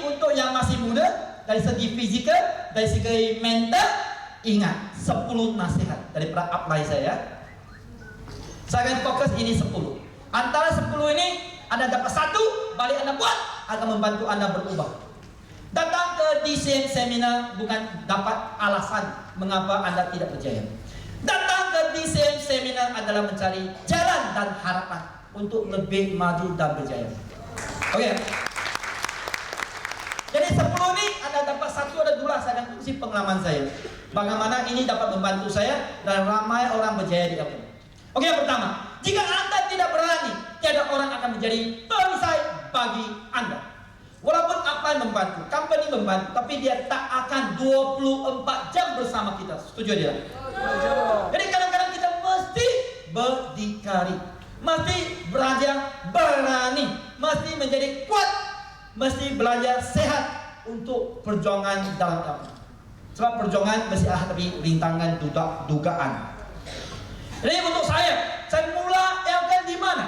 untuk yang masih muda, dari segi fizikal, dari segi mental, ingat 10 nasihat daripada upline saya. Saya akan fokus ini 10. Antara 10 ini Anda dapat 1, balik Anda buat akan membantu Anda berubah. Datang ke DCM seminar bukan dapat alasan mengapa Anda tidak berjaya. Datang ke DCM seminar adalah mencari jalan dan harapan untuk lebih maju dan berjaya. Oke. Jadi 10 ini Anda dapat 1 ada 2, saya akan kongsi pengalaman saya. Bagaimana ini dapat membantu saya dan ramai orang berjaya di apa. Oke, yang pertama, jika Anda tidak berani, tiada orang akan menjadi perisai bagi Anda. Walaupun apa yang membantu, company membantu, tapi dia tak akan 24 jam bersama kita. Setuju dia? Jadi kadang-kadang kita mesti berdikari, mesti belajar berani, mesti menjadi kuat, mesti belajar sehat untuk perjuangan dalam apa. Sebab perjuangan mesti ada rintangan dugaan. Jadi untuk saya mula elkan di mana?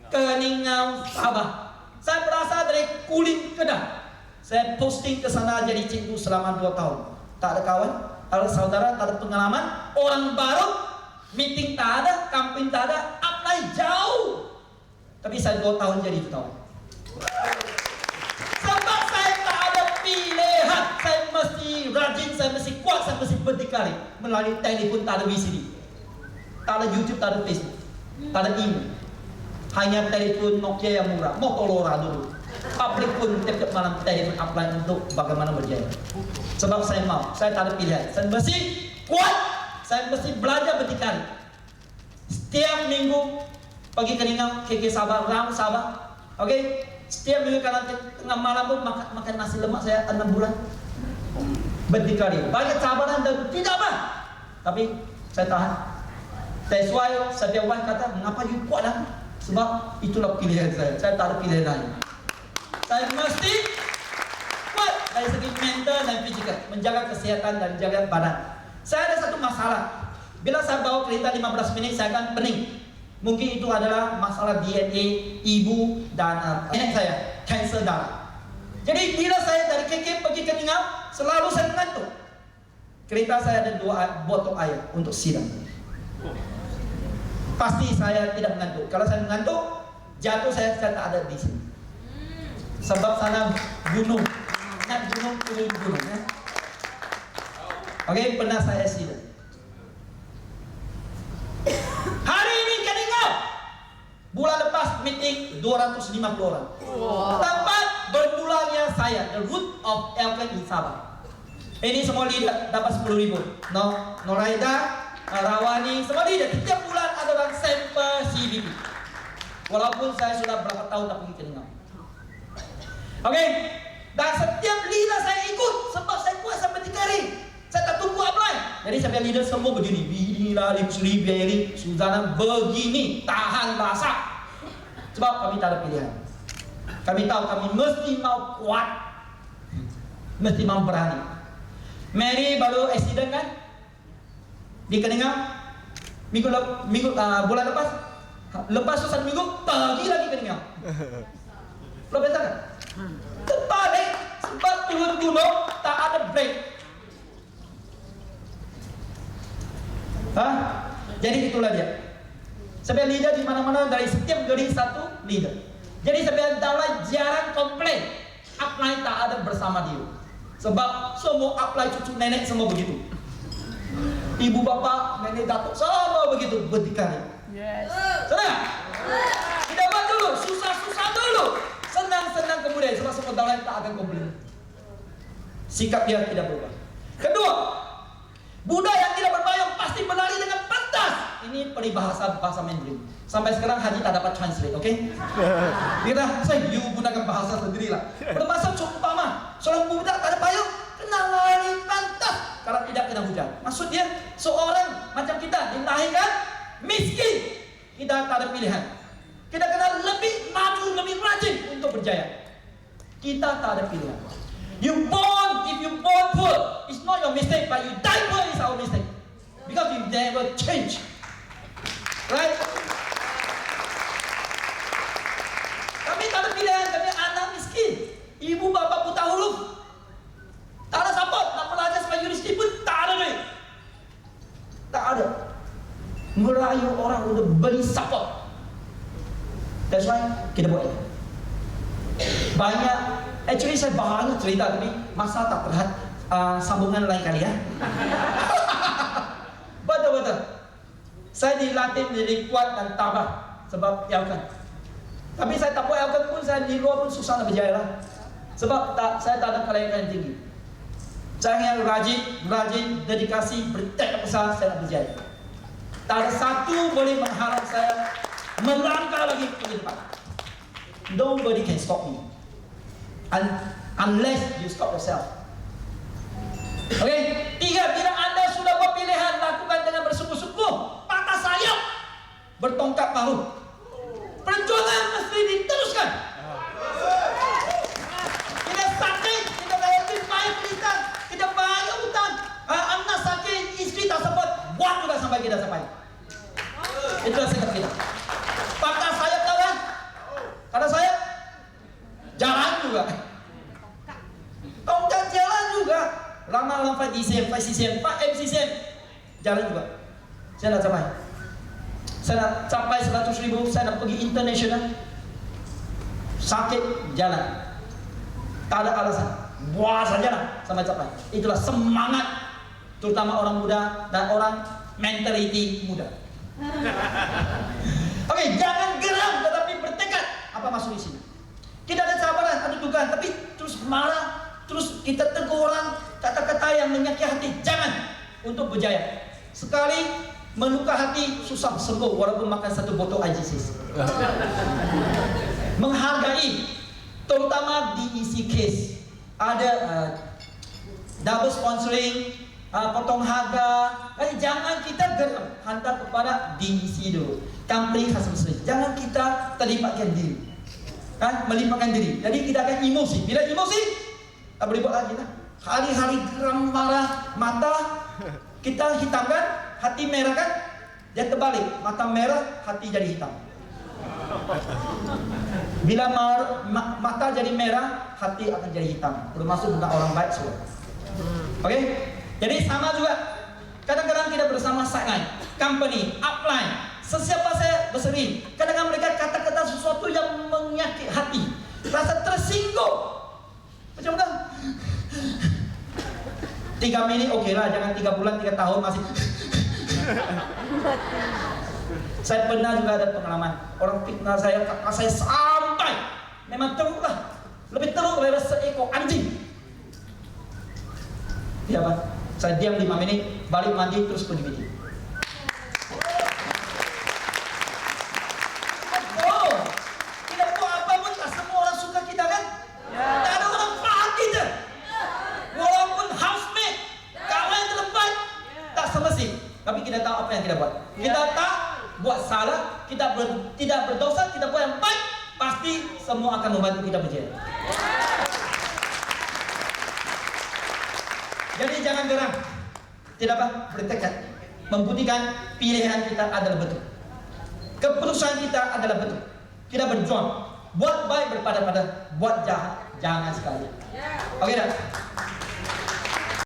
Keningau, Sabah. Saya berasal dari Kulim, Kedah. Saya posting ke sana jadi cikgu selama 2 tahun. Tak ada kawan, tak ada saudara, tak ada pengalaman. Orang baru, meeting tak ada, camping tak ada, apply jauh. Tapi saya 2 tahun jadi kawan. Sebab saya tak ada pilihan. Saya mesti rajin, saya mesti kuat, saya mesti berdikari. Melalui telefon tak ada VCD, tak ada YouTube, tak ada Facebook, tak ada email. Hanya telepon Nokia yang murah, Motorola dulu. Publik pun tiap malam telepon apply untuk bagaimana berjaya. Sebab saya mau, saya tak ada pilihan. Saya mesti kuat, saya mesti belajar berdikari. Setiap minggu pergi ke Ningau, KK Sabah, Ram Sabah. Oke, setiap minggu kalau tengah malam pun makan nasi lemak saya 6 bulan. Berdikari, banyak cabaran dan tidak apa. Tapi saya tahan. That's why Sabian Wan kata, mengapa you kuat lah? Sebab itulah pilihan saya. Saya tak ada pilihan lain. Saya mesti kuat dari segi mental dan fizikal, menjaga kesehatan dan jaga badan. Saya ada satu masalah. Bila saya bawa kereta 15 minit, saya akan pening. Mungkin itu adalah masalah DNA ibu dan nenek saya, kanser darah. Jadi bila saya dari KK pergi ke Ningau, selalu saya mengantuk. Kereta saya ada 2 botol air untuk siram. Pasti saya tidak mengantuk. Kalau saya mengantuk, jatuh saya tak ada di sini. Sebab sana gunung, naik gunung turun gunung. Ya? Oke, pernah saya accident. Hari ini ke Ningau, bulan lepas meeting 250 orang. Tempat bermulanya saya, the root of Elkan di Sabah. Ini semua leader dapat 10.000. Noraida, Rawani, semua leader. Setiap bulan ada orang sampel CBP. Walaupun saya sudah berapa tahun tak pergi ke Ningau. Oke, dan setiap leader saya ikut sebab saya kuat sampai 3 hari. Saya tak tunggu apply. Jadi sampai leader semua begini, Bila, Limsri, Berry, Suzana begini, tahan basah. Sebab kami tak ada pilihan. Kami tahu kami mesti mau kuat, mesti mau berani. Mary baru accident kan? Di Keningau bulan lepas 1 minggu pergi lagi ke Ningau. Lo betul kan? Terbalik sebab turun gunung tak ada break. Jadi itulah dia. Sebagai leader di mana-mana, dari setiap geri satu leader. Jadi sebagai dalam jarang komplain apply tak ada bersama dia. Sebab semua apply cucu nenek semua begitu. Ibu bapak, nenek datuk semua begitu berdikari. Yes. Senang? Tidak buat dulu, susah-susah dulu. Senang-senang kemudian, sebab semua dalam tak akan komplain. Sikap dia tidak berubah. Kedua, Buddha yang tidak berbayang pasti berlari dengan pantas. Ini peribahasa bahasa Mandarin. Sampai sekarang Haji tak dapat translate, oke? Kita saya gunakan bahasa sendirilah. Bermasa seumpama seorang Buddha tak ada payung, kena lari pantas kalau tidak kena hujan. Maksud dia seorang macam kita dilahirkan miskin, kita tak ada pilihan. Kita kena lebih maju, lebih rajin untuk berjaya. Kita tak ada pilihan. If you born poor, it's not your mistake, but you die poor is our mistake. Because you never change. Right? Kami tak ada pilihan, kami anak miskin. Ibu bapa Kita buat itu. Banyak, actually saya banyak cerita, tapi masa tak terlihat, sambungan lain kali ya. Betul-betul. Saya dilatih menjadi kuat dan tabah sebab Elkan. Tapi saya tak buat Elkan pun, saya di luar pun susah nak berjaya lah. Sebab saya tak ada kelayakan yang tinggi. Saya yang rajin, dedikasi, bertekad besar, saya nak berjaya. Tak ada satu boleh menghalang saya melangkah lagi ke depan. Nobody can stop me unless you stop yourself. Okay, 3, bila anda sudah buat pilihan, lakukan dengan bersungguh-sungguh, patah sayap, bertongkat bahu. Perjuangan mesti diteruskan. Kita sakit, kita bayar pendidikan, kita bayar hutang, anak sakit, isteri tak sempat, buat juga sampai kita sampai. Itulah sikap kita. Patah sayap tahu kan? Patah sayap, jalan juga. Tongkat jalan juga. Lama-lama 5 DCM, 5 CCM, 5 MCCM, jalan juga. Saya nak capai. Saya nak capai 100.000, saya nak pergi international. Sakit, jalan. Tak ada alasan. Buat saja lah sampai capai. Itulah semangat, terutama orang muda dan orang mentality muda. Oke, jangan geram tetapi bertekad. Apa maksud di sini? Tidak ada cabaran, ada dugaan, tapi terus marah, terus kita tegur orang, kata-kata yang menyakiti hati. Jangan, untuk berjaya. Sekali meluka hati susah sembuh walaupun makan 1 botol IGC. Menghargai, terutama di isi case ada double sponsoring, potong harga. Jangan kita geram, hantar kepada DEC dulu, company customer service. Jangan kita terlibatkan diri, kan? Melibatkan diri. Jadi kita akan emosi. Bila emosi, tak boleh buat lagi lah. Hari-hari geram, marah, mata kita hitamkan, hati merah kan? Dia terbalik, mata merah, hati jadi hitam. Bila mata jadi merah, hati akan jadi hitam. Termasuk bukan orang baik semua. Oke? Jadi sama juga. Kadang-kadang kita bersama sideline, company, upline, sesiapa saya berseri. Kadang-kadang mereka kata-kata sesuatu yang menyakit hati, rasa tersinggung. Macam mana? 3 menit oke lah, jangan 3 bulan, 3 tahun masih. Saya pernah juga ada pengalaman, orang fitnah saya, kata saya sampai memang teruk lah, lebih teruk daripada seekor anjing. Ya Pak, saya diam 5 menit, balik mandi terus pergi meeting. Oh, tidak buat apa pun, tak semua orang suka kita kan? Tak ada orang faham kita. Walaupun housemate, kawan terlepas, tak semestinya. Tapi kita tahu apa yang kita buat. Kita tak buat salah, kita tidak berdosa, kita buat yang baik, pasti semua akan membantu kita berjaya. Jadi jangan geram, tidak apa, bertekad, membuktikan pilihan kita adalah betul, keputusan kita adalah betul. Kita berjuang, buat baik daripada buat jahat, jangan sekali. Oke dah.